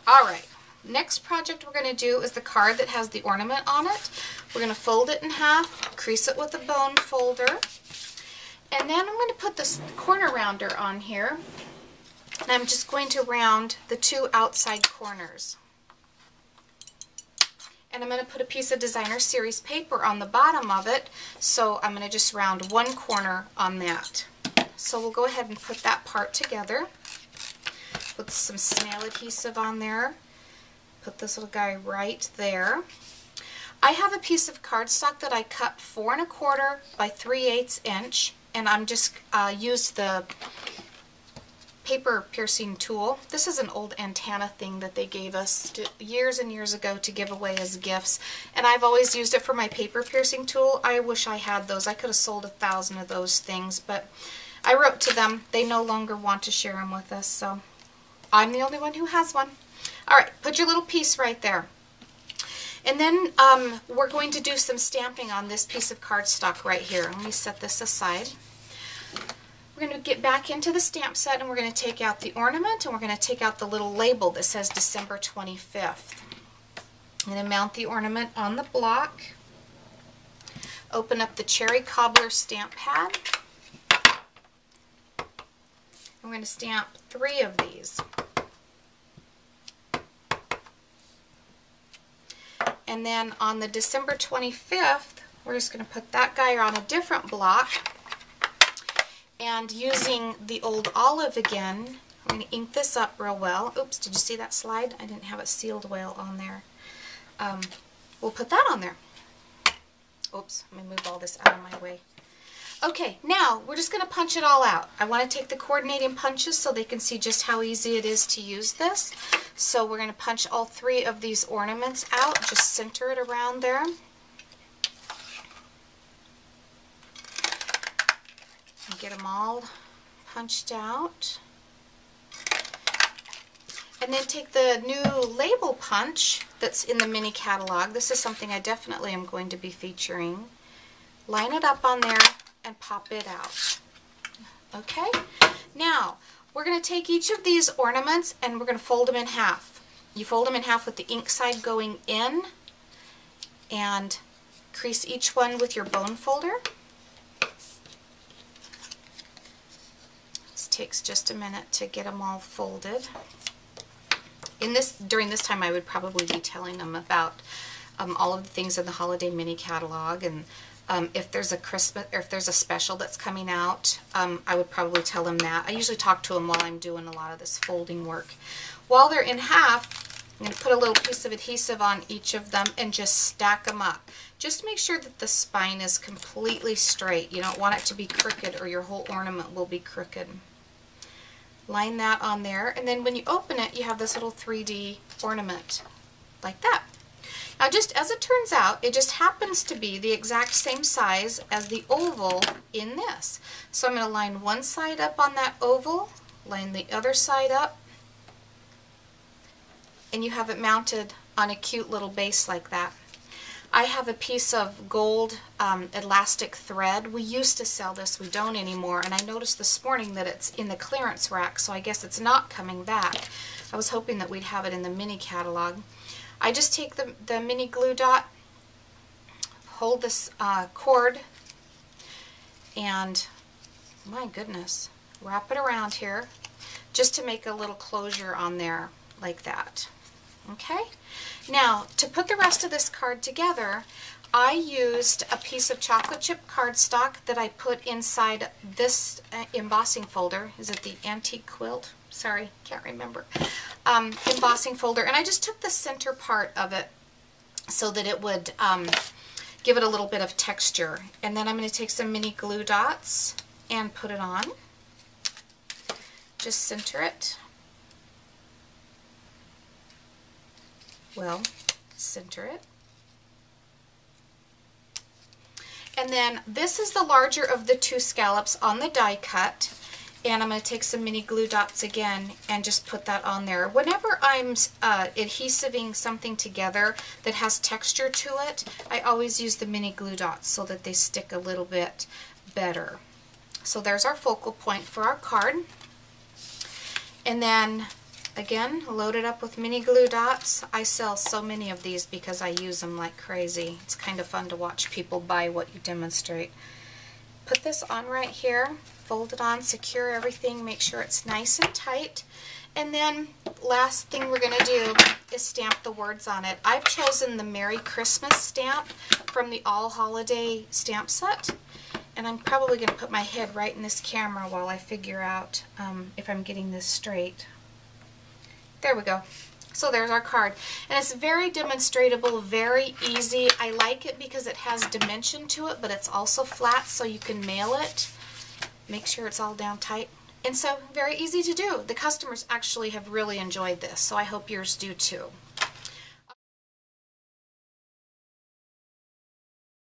Alright, next project we're going to do is the card that has the ornament on it. We're going to fold it in half, crease it with a bone folder, and then I'm going to put this corner rounder on here, and I'm just going to round the two outside corners. And I'm going to put a piece of designer series paper on the bottom of it, so I'm going to just round one corner on that. So we'll go ahead and put that part together. Put some snail adhesive on there. Put this little guy right there. I have a piece of cardstock that I cut 4 1/4 by 3/8 inch, and I'm just used the paper piercing tool. This is an old antenna thing that they gave us years and years ago to give away as gifts, and I've always used it for my paper piercing tool. I wish I had those. I could have sold 1,000 of those things, but I wrote to them. They no longer want to share them with us, so I'm the only one who has one. Alright, put your little piece right there. And then we're going to do some stamping on this piece of cardstock right here. Let me set this aside. We're going to get back into the stamp set, and we're going to take out the ornament, and we're going to take out the little label that says December 25th. I'm going to mount the ornament on the block. Open up the Cherry Cobbler stamp pad. I'm going to stamp 3 of these. And then on the December 25th, we're just going to put that guy on a different block. And using the old olive again, I'm going to ink this up real well. Oops, did you see that slide? I didn't have it sealed well on there. We'll put that on there. Oops, let me move all this out of my way. Okay, now we're just going to punch it all out. I want to take the coordinating punches so they can see just how easy it is to use this. So we're going to punch all 3 of these ornaments out. Just center it around there. And get them all punched out. And then take the new label punch that's in the mini catalog. This is something I definitely am going to be featuring. Line it up on there and pop it out. Okay, now we're going to take each of these ornaments and we're going to fold them in half. You fold them in half with the ink side going in, and crease each one with your bone folder. This takes just a minute to get them all folded. During this time I would probably be telling them about all of the things in the holiday mini catalog, and if there's a special that's coming out, I would probably tell them that. I usually talk to them while I'm doing a lot of this folding work. While they're in half, I'm going to put a little piece of adhesive on each of them and just stack them up. Just make sure that the spine is completely straight. You don't want it to be crooked or your whole ornament will be crooked. Line that on there, and then when you open it, you have this little 3D ornament like that. Now, just as it turns out, it just happens to be the exact same size as the oval in this. So I'm going to line one side up on that oval, line the other side up, and you have it mounted on a cute little base like that. I have a piece of gold elastic thread. We used to sell this, we don't anymore, and I noticed this morning that it's in the clearance rack, so I guess it's not coming back. I was hoping that we'd have it in the mini catalog. I just take the mini glue dot, hold this cord, and my goodness, wrap it around here just to make a little closure on there like that. Okay? Now, to put the rest of this card together, I used a piece of chocolate chip cardstock that I put inside this embossing folder. Is it the antique quilt? Sorry, can't remember. Embossing folder, and I just took the center part of it so that it would give it a little bit of texture. And then I'm going to take some mini glue dots and put it on. Just center it. Well, center it. And then this is the larger of the 2 scallops on the die cut, and I'm going to take some mini glue dots again and just put that on there. Whenever I'm adhesiving something together that has texture to it, I always use the mini glue dots so that they stick a little bit better. So there's our focal point for our card. And then Again, loaded up with mini glue dots. I sell so many of these because I use them like crazy. It's kind of fun to watch people buy what you demonstrate. Put this on right here, fold it on, secure everything, make sure it's nice and tight. And then last thing we're going to do is stamp the words on it. I've chosen the Merry Christmas stamp from the All Holiday stamp set. And I'm probably going to put my head right in this camera while I figure out if I'm getting this straight. There we go. So there's our card. And it's very demonstratable, very easy. I like it because it has dimension to it, but it's also flat so you can mail it. Make sure it's all down tight. And so very easy to do. The customers actually have really enjoyed this, so I hope yours do too.